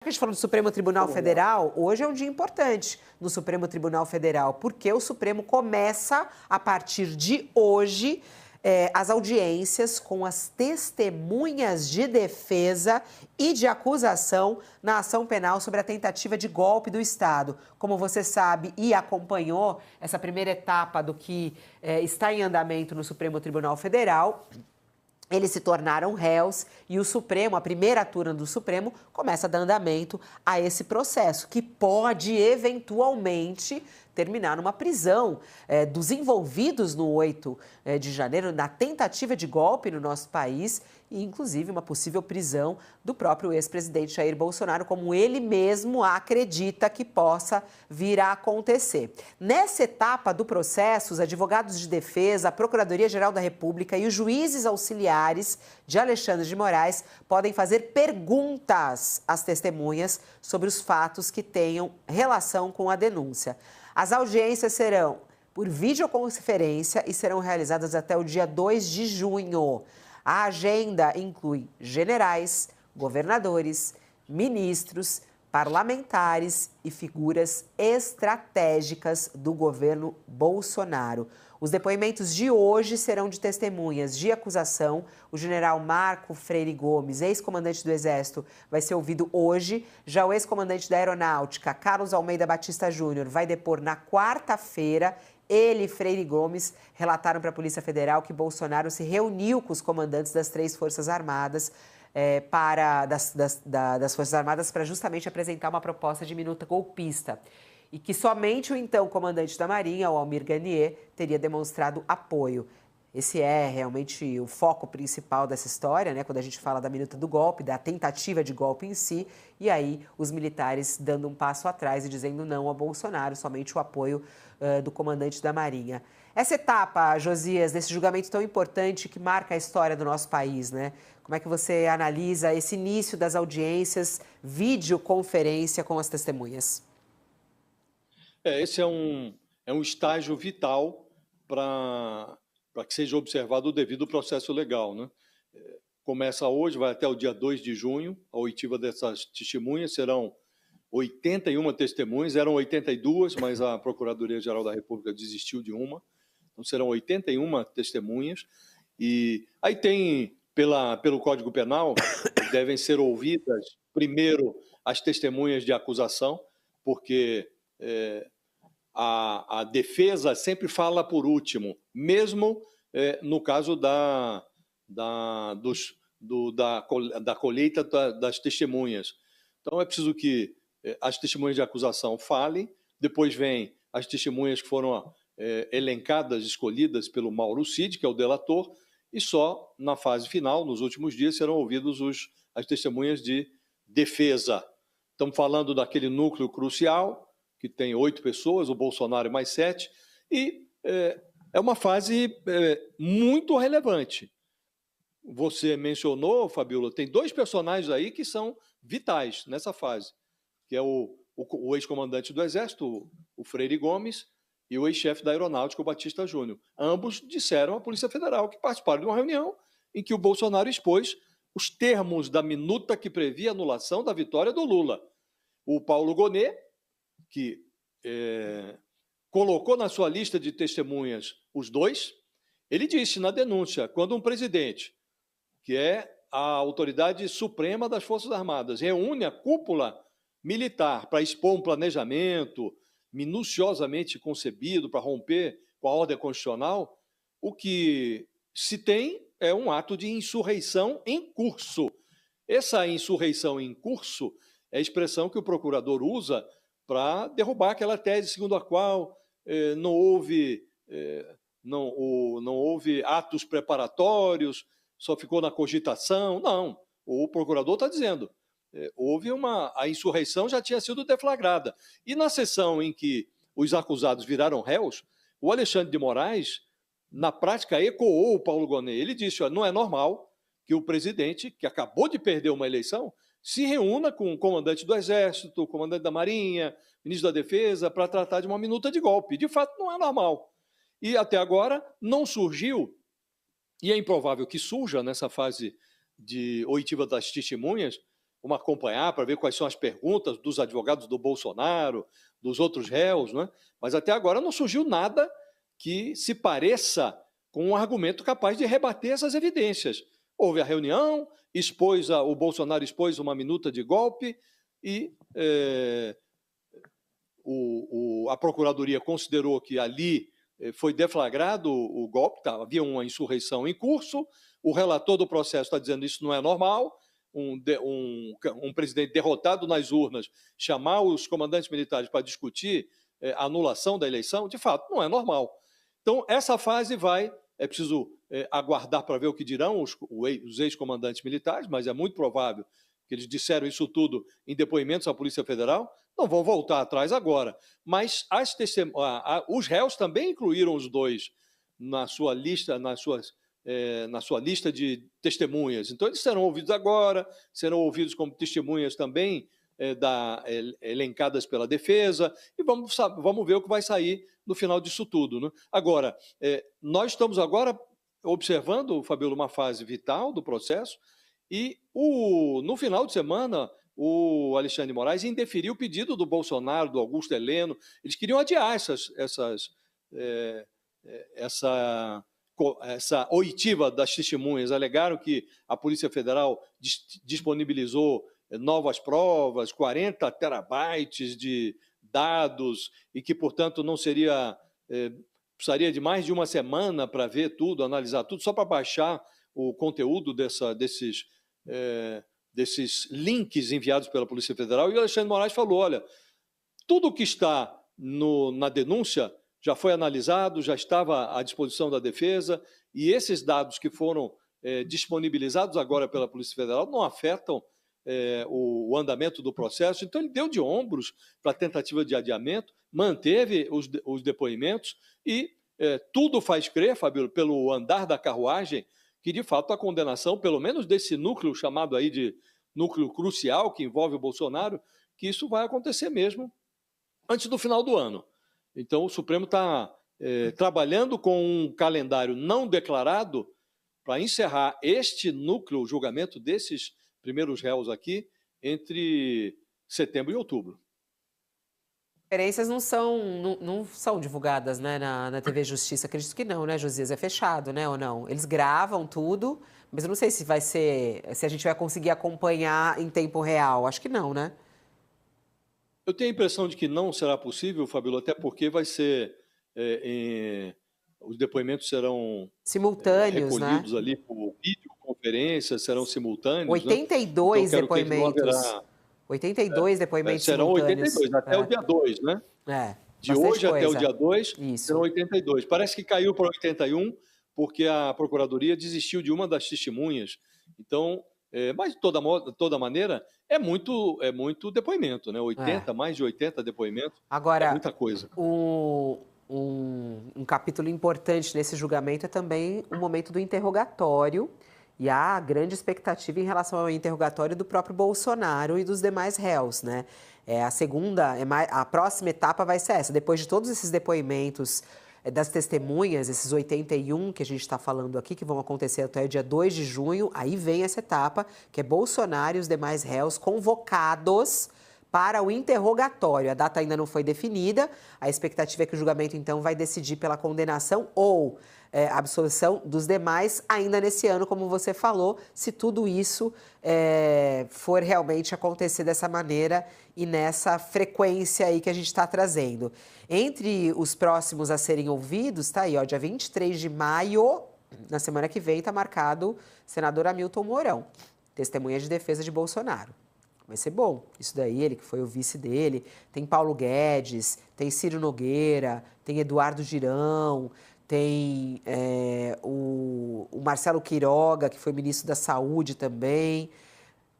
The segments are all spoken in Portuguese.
A gente falando do Supremo Tribunal Federal, hoje é um dia importante no Supremo Tribunal Federal, porque o Supremo começa, a partir de hoje, as audiências com as testemunhas de defesa e de acusação na ação penal sobre a tentativa de golpe do Estado. Como você sabe e acompanhou essa primeira etapa do que está em andamento no Supremo Tribunal Federal, eles se tornaram réus e o Supremo, a primeira turma do Supremo, começa a dar andamento a esse processo, que pode eventualmente terminar numa prisão dos envolvidos no 8 de janeiro, na tentativa de golpe no nosso país, e inclusive uma possível prisão do próprio ex-presidente Jair Bolsonaro, como ele mesmo acredita que possa vir a acontecer. Nessa etapa do processo, os advogados de defesa, a Procuradoria-Geral da República e os juízes auxiliares de Alexandre de Moraes podem fazer perguntas às testemunhas sobre os fatos que tenham relação com a denúncia. As audiências serão por videoconferência e serão realizadas até o dia 2 de junho. A agenda inclui generais, governadores, ministros, parlamentares e figuras estratégicas do governo Bolsonaro. Os depoimentos de hoje serão de testemunhas de acusação. O general Marco Freire Gomes, ex-comandante do Exército, vai ser ouvido hoje. Já o ex-comandante da Aeronáutica, Carlos Almeida Batista Júnior, vai depor na quarta-feira. Ele e Freire Gomes relataram para a Polícia Federal que Bolsonaro se reuniu com os comandantes das 3 Forças Armadas das Forças Armadas para justamente apresentar uma proposta de minuta golpista. E que somente o então comandante da Marinha, o Almir Garnier, teria demonstrado apoio. Esse é realmente o foco principal dessa história, né? Quando a gente fala da minuta do golpe, da tentativa de golpe em si, e aí os militares dando um passo atrás e dizendo não a Bolsonaro, somente o apoio do comandante da Marinha. Essa etapa, Josias, desse julgamento tão importante que marca a história do nosso país, né? Como é que você analisa esse início das audiências, videoconferência com as testemunhas? Esse é um estágio vital para que seja observado o devido processo legal, né? Começa hoje, vai até o dia 2 de junho, a oitiva dessas testemunhas. Serão 81 testemunhas, eram 82, mas a Procuradoria-Geral da República desistiu de uma. Então, serão 81 testemunhas. E aí tem, pelo Código Penal, devem ser ouvidas primeiro as testemunhas de acusação, porque a defesa sempre fala por último, mesmo no caso da colheita das testemunhas. Então, é preciso que as testemunhas de acusação falem, depois vem as testemunhas que foram elencadas, escolhidas pelo Mauro Cid, que é o delator, e só na fase final, nos últimos dias, serão ouvidos as testemunhas de defesa. Estamos falando daquele núcleo crucial, que tem 8 pessoas, o Bolsonaro mais 7, e é uma fase muito relevante. Você mencionou, Fabíola, tem 2 personagens aí que são vitais nessa fase, que é o ex-comandante do Exército, o Freire Gomes, e o ex-chefe da Aeronáutica, o Batista Júnior. Ambos disseram à Polícia Federal que participaram de uma reunião em que o Bolsonaro expôs os termos da minuta que previa a anulação da vitória do Lula. O Paulo Gonet, que colocou na sua lista de testemunhas os 2, ele disse na denúncia, quando um presidente, que é a autoridade suprema das Forças Armadas, reúne a cúpula militar para expor um planejamento minuciosamente concebido para romper com a ordem constitucional, o que se tem é um ato de insurreição em curso. Essa insurreição em curso é a expressão que o procurador usa para derrubar aquela tese segundo a qual não houve atos preparatórios, só ficou na cogitação. Não, o procurador está dizendo, a insurreição já tinha sido deflagrada. E na sessão em que os acusados viraram réus, o Alexandre de Moraes, na prática, ecoou o Paulo Gonet. Ele disse, não é normal que o presidente, que acabou de perder uma eleição, se reúna com o comandante do Exército, o comandante da Marinha, ministro da Defesa, para tratar de uma minuta de golpe. De fato, não é normal. E até agora não surgiu, e é improvável que surja nessa fase de oitiva das testemunhas, vamos acompanhar para ver quais são as perguntas dos advogados do Bolsonaro, dos outros réus, né? Mas até agora não surgiu nada que se pareça com um argumento capaz de rebater essas evidências. Houve a reunião, o Bolsonaro expôs uma minuta de golpe e a Procuradoria considerou que ali foi deflagrado o golpe, havia uma insurreição em curso, o relator do processo está dizendo que isso não é normal, um presidente derrotado nas urnas chamar os comandantes militares para discutir a anulação da eleição, de fato, não é normal. Então, essa fase é preciso aguardar para ver o que dirão os ex-comandantes militares, mas é muito provável que eles disseram isso tudo em depoimentos à Polícia Federal, não vão voltar atrás agora. Mas os réus também incluíram os dois na sua lista, na sua lista de testemunhas. Então, eles serão ouvidos agora, serão ouvidos como testemunhas também elencadas pela defesa, e vamos ver o que vai sair no final disso tudo, né? Agora, nós estamos agora observando, Fabíola, uma fase vital do processo, e no final de semana, o Alexandre de Moraes indeferiu o pedido do Bolsonaro, do Augusto Heleno. Eles queriam adiar essa oitiva das testemunhas. Alegaram que a Polícia Federal disponibilizou novas provas, 40 terabytes de dados, e que, portanto, não precisaria de mais de uma semana para ver tudo, analisar tudo, só para baixar o conteúdo desses links enviados pela Polícia Federal. E o Alexandre de Moraes falou, olha, tudo que está na denúncia já foi analisado, já estava à disposição da defesa, e esses dados que foram disponibilizados agora pela Polícia Federal não afetam o andamento do processo. Então, ele deu de ombros para a tentativa de adiamento, manteve os depoimentos e tudo faz crer, Fabíola, pelo andar da carruagem, que, de fato, a condenação, pelo menos desse núcleo chamado aí de núcleo crucial, que envolve o Bolsonaro, que isso vai acontecer mesmo antes do final do ano. Então, o Supremo está trabalhando com um calendário não declarado para encerrar este núcleo, o julgamento desses primeiros réus aqui, entre setembro e outubro. Conferências não são divulgadas, né, na TV Justiça. Acredito que não, né, Josias? É fechado, né, ou não? Eles gravam tudo, mas eu não sei se a gente vai conseguir acompanhar em tempo real. Acho que não, né? Eu tenho a impressão de que não será possível, Fabíola, até porque vai ser os depoimentos serão simultâneos, recolhidos, né? Ali por videoconferência, serão simultâneos. 82 então, depoimentos. 82 depoimentos serão simultâneos. 82, até o dia 2, né? De hoje coisa. até o dia 2, Isso. serão 82. Parece que caiu para 81, porque a Procuradoria desistiu de uma das testemunhas. Então, mas de toda maneira, é muito depoimento, né? 80, mais de 80 depoimentos. Agora, é muita coisa. Um capítulo importante nesse julgamento é também o momento do interrogatório. E há grande expectativa em relação ao interrogatório do próprio Bolsonaro e dos demais réus, né? A próxima etapa vai ser essa. Depois de todos esses depoimentos das testemunhas, esses 81 que a gente está falando aqui, que vão acontecer até o dia 2 de junho, aí vem essa etapa, que é Bolsonaro e os demais réus convocados para o interrogatório. A data ainda não foi definida, a expectativa é que o julgamento, então, vai decidir pela condenação ou absolvição dos demais ainda nesse ano, como você falou, se tudo isso for realmente acontecer dessa maneira e nessa frequência aí que a gente está trazendo. Entre os próximos a serem ouvidos, tá aí, ó, dia 23 de maio, na semana que vem, está marcado o senador Hamilton Mourão, testemunha de defesa de Bolsonaro. Vai ser bom. Isso daí, ele que foi o vice dele. Tem Paulo Guedes, tem Ciro Nogueira, tem Eduardo Girão, tem o Marcelo Queiroga, que foi ministro da Saúde também.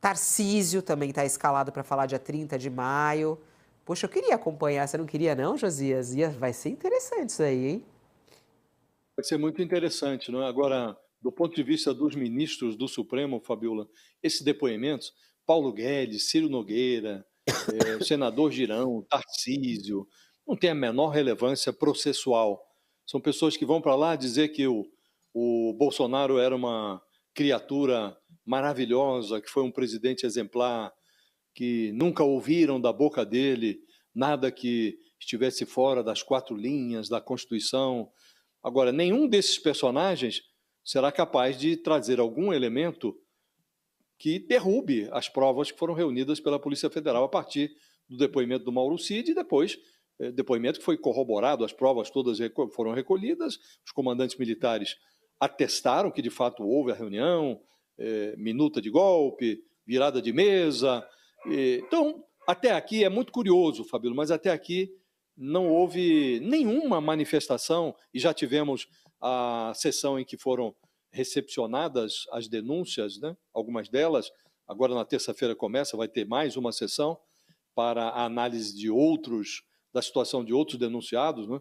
Tarcísio também está escalado para falar dia 30 de maio. Poxa, eu queria acompanhar. Você não queria não, Josias? Vai ser interessante isso aí, hein? Vai ser muito interessante, não é? Agora, do ponto de vista dos ministros do Supremo, Fabíola, esses depoimentos, Paulo Guedes, Ciro Nogueira, o senador Girão, Tarcísio, não tem a menor relevância processual. São pessoas que vão para lá dizer que o Bolsonaro era uma criatura maravilhosa, que foi um presidente exemplar, que nunca ouviram da boca dele nada que estivesse fora das 4 linhas da Constituição. Agora, nenhum desses personagens será capaz de trazer algum elemento que derrube as provas que foram reunidas pela Polícia Federal a partir do depoimento do Mauro Cid e depois depoimento que foi corroborado, as provas todas foram recolhidas, os comandantes militares atestaram que de fato houve a reunião, minuta de golpe, virada de mesa. Então, até aqui é muito curioso, Fabíola, mas até aqui não houve nenhuma manifestação e já tivemos a sessão em que foram recepcionadas as denúncias, né? Algumas delas, agora na terça-feira começa, vai ter mais uma sessão para a análise de da situação de outros denunciados, né?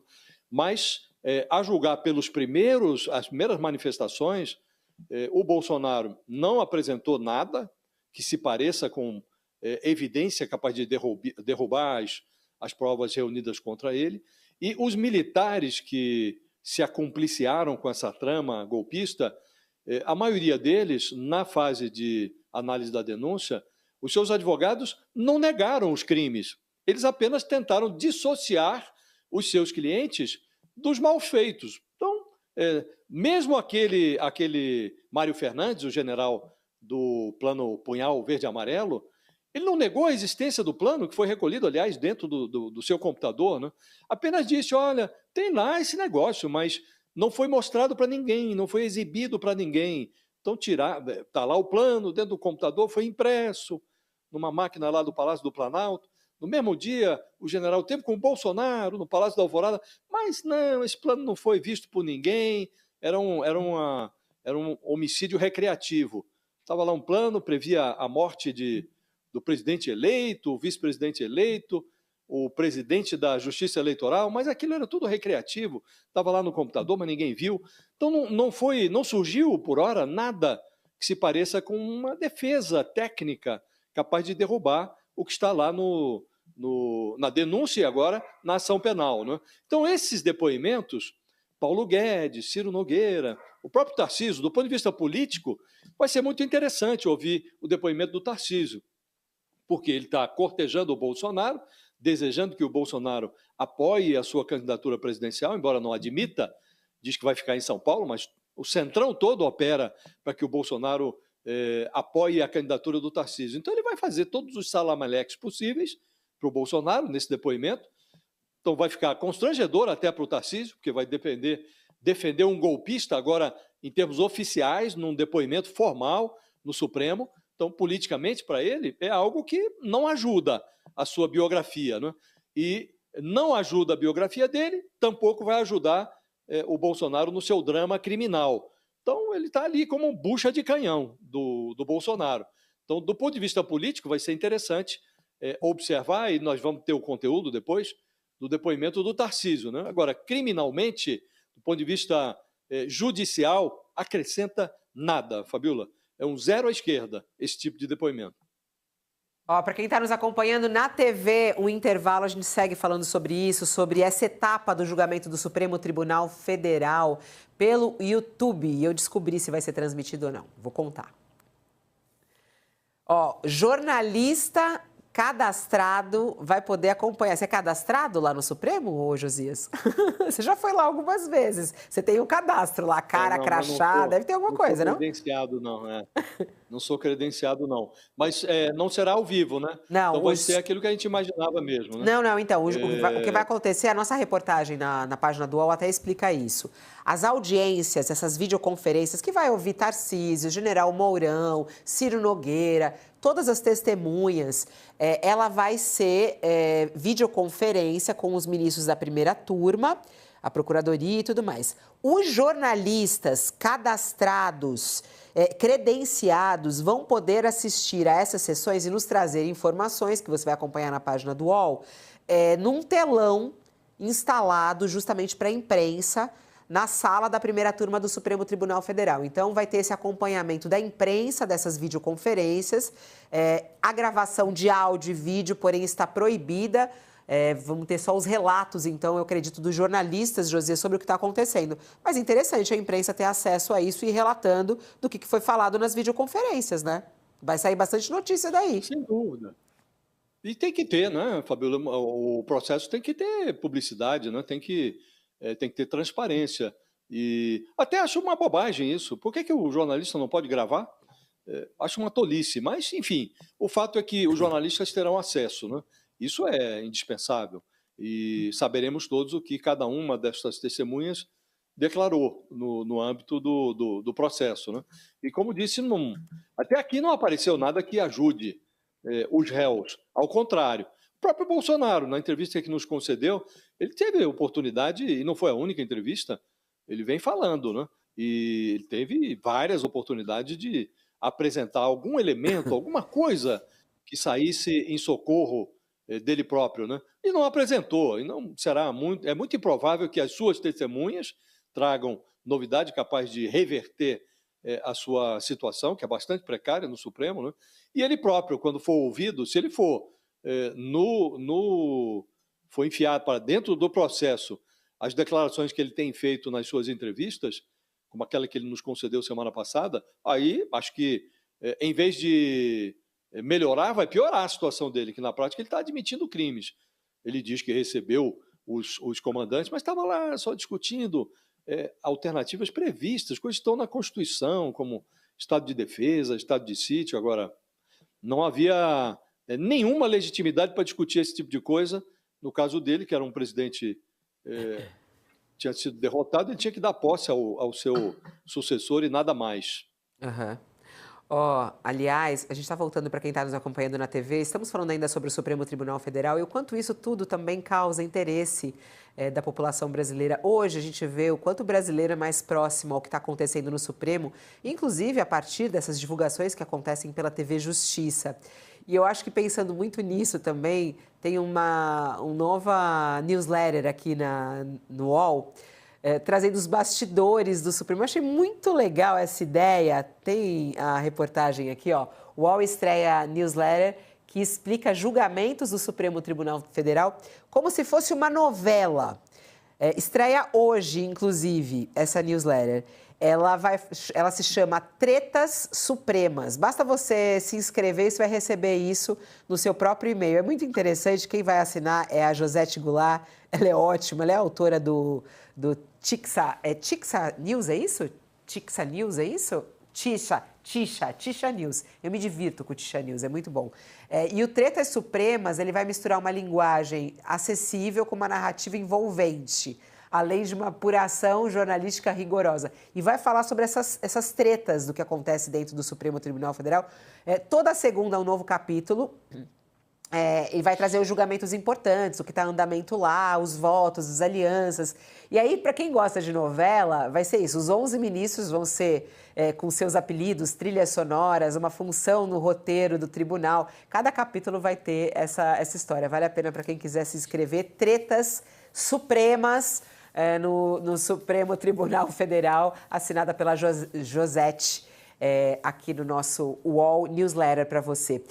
Mas, a julgar as primeiras manifestações, o Bolsonaro não apresentou nada que se pareça com evidência capaz de derrubar as provas reunidas contra ele, e os militares que se acompliciaram com essa trama golpista, a maioria deles, na fase de análise da denúncia, os seus advogados não negaram os crimes, eles apenas tentaram dissociar os seus clientes dos malfeitos. Então, mesmo aquele Mário Fernandes, o general do plano Punhal Verde e Amarelo, ele não negou a existência do plano, que foi recolhido, aliás, dentro do seu computador, né? Apenas disse, olha, tem lá esse negócio, mas não foi mostrado para ninguém, não foi exibido para ninguém. Então, está lá o plano, dentro do computador, foi impresso numa máquina lá do Palácio do Planalto. No mesmo dia, o general teve com o Bolsonaro no Palácio da Alvorada, mas não, esse plano não foi visto por ninguém, era um homicídio recreativo. Estava lá um plano, previa a morte do presidente eleito, o vice-presidente eleito, o presidente da Justiça Eleitoral, mas aquilo era tudo recreativo, estava lá no computador, mas ninguém viu. Então não surgiu, por hora, nada que se pareça com uma defesa técnica capaz de derrubar o que está lá na denúncia e agora na ação penal, né? Então, esses depoimentos, Paulo Guedes, Ciro Nogueira, o próprio Tarcísio, do ponto de vista político, vai ser muito interessante ouvir o depoimento do Tarcísio, porque ele está cortejando o Bolsonaro, desejando que o Bolsonaro apoie a sua candidatura presidencial, embora não admita, diz que vai ficar em São Paulo, mas o Centrão todo opera para que o Bolsonaro apoie a candidatura do Tarcísio. Então ele vai fazer todos os salamaleques possíveis para o Bolsonaro nesse depoimento. Então vai ficar constrangedor até para o Tarcísio, porque vai defender um golpista agora em termos oficiais, num depoimento formal no Supremo. Então, politicamente, para ele, é algo que não ajuda a sua biografia, né? E não ajuda a biografia dele, tampouco vai ajudar o Bolsonaro no seu drama criminal. Então, ele está ali como um bucha de canhão do Bolsonaro. Então, do ponto de vista político, vai ser interessante observar, e nós vamos ter o conteúdo depois, do depoimento do Tarcísio, né? Agora, criminalmente, do ponto de vista judicial, acrescenta nada, Fabíola. É um zero à esquerda, esse tipo de depoimento. Para quem está nos acompanhando na TV, o intervalo, a gente segue falando sobre isso, sobre essa etapa do julgamento do Supremo Tribunal Federal pelo YouTube. E eu descobri se vai ser transmitido ou não. Vou contar. Jornalista cadastrado vai poder acompanhar. Você é cadastrado lá no Supremo, ô Josias? Você já foi lá algumas vezes. Você tem um cadastro lá, cara, crachá, deve ter alguma coisa, não? Não sou credenciado, não. Não sou credenciado, não. Mas não será ao vivo, né? Não. Então vai ser aquilo que a gente imaginava mesmo, né? Não. Então, o que vai acontecer, a nossa reportagem na página do UOL até explica isso. As audiências, essas videoconferências, que vai ouvir Tarcísio, General Mourão, Ciro Nogueira, todas as testemunhas, ela vai ser videoconferência com os ministros da primeira turma, a Procuradoria e tudo mais. Os jornalistas cadastrados, credenciados, vão poder assistir a essas sessões e nos trazer informações, que você vai acompanhar na página do UOL, num telão instalado justamente para a imprensa, na sala da primeira turma do Supremo Tribunal Federal. Então, vai ter esse acompanhamento da imprensa dessas videoconferências. A gravação de áudio e vídeo, porém, está proibida Vamos ter só os relatos, então, eu acredito, dos jornalistas, José, sobre o que está acontecendo. Mas interessante a imprensa ter acesso a isso e ir relatando do que foi falado nas videoconferências, né? Vai sair bastante notícia daí. Sem dúvida. E tem que ter, né, Fabiola? O processo tem que ter publicidade, né? Tem que ter transparência. E até acho uma bobagem isso. Por que o jornalista não pode gravar? Acho uma tolice. Mas, enfim, o fato é que os jornalistas terão acesso, né? Isso é indispensável. E saberemos todos o que cada uma dessas testemunhas declarou no âmbito do processo, né? E como disse, até aqui não apareceu nada que ajude os réus. Ao contrário, o próprio Bolsonaro, na entrevista que nos concedeu, ele teve a oportunidade, e não foi a única entrevista, ele vem falando, né? E ele teve várias oportunidades de apresentar algum elemento, alguma coisa que saísse em socorro dele próprio, né? E não apresentou. E não será muito, é muito improvável que as suas testemunhas tragam novidade capaz de reverter a sua situação, que é bastante precária no Supremo, né? E ele próprio, quando for ouvido, se ele for for enfiado para dentro do processo as declarações que ele tem feito nas suas entrevistas, como aquela que ele nos concedeu semana passada, aí acho que, em vez de melhorar, vai piorar a situação dele, que na prática ele está admitindo crimes. Ele diz que recebeu os comandantes, mas estava lá só discutindo alternativas previstas, coisas que estão na Constituição, como estado de defesa, estado de sítio. Agora, não havia nenhuma legitimidade para discutir esse tipo de coisa. No caso dele, que era um presidente tinha sido derrotado, ele tinha que dar posse ao seu sucessor e nada mais. Aham. Aliás, a gente está voltando para quem está nos acompanhando na TV, estamos falando ainda sobre o Supremo Tribunal Federal e o quanto isso tudo também causa interesse da população brasileira. Hoje a gente vê o quanto o brasileiro é mais próximo ao que está acontecendo no Supremo, inclusive a partir dessas divulgações que acontecem pela TV Justiça. E eu acho que pensando muito nisso também, tem uma nova newsletter aqui no UOL, trazendo os bastidores do Supremo. Eu achei muito legal essa ideia. Tem a reportagem aqui, ó. O UOL estreia a newsletter que explica julgamentos do Supremo Tribunal Federal como se fosse uma novela. Estreia hoje, inclusive, essa newsletter. Ela se chama Tretas Supremas. Basta você se inscrever e você vai receber isso no seu próprio e-mail. É muito interessante. Quem vai assinar é a Josete Goulart. Ela é ótima. Ela é autora do Tixa News, é isso? Tixa News, é isso? Tixa News. Eu me divirto com o Tixa News, é muito bom. E o Tretas Supremas, ele vai misturar uma linguagem acessível com uma narrativa envolvente, além de uma apuração jornalística rigorosa. E vai falar sobre essas tretas do que acontece dentro do Supremo Tribunal Federal. Toda segunda é um novo capítulo. E vai trazer os julgamentos importantes, o que está em andamento lá, os votos, as alianças. E aí, para quem gosta de novela, vai ser isso. Os 11 ministros vão ser com seus apelidos, trilhas sonoras, uma função no roteiro do tribunal. Cada capítulo vai ter essa história. Vale a pena para quem quiser se inscrever. Tretas Supremas no Supremo Tribunal Federal, assinada pela Josete. Aqui no nosso UOL Newsletter para você.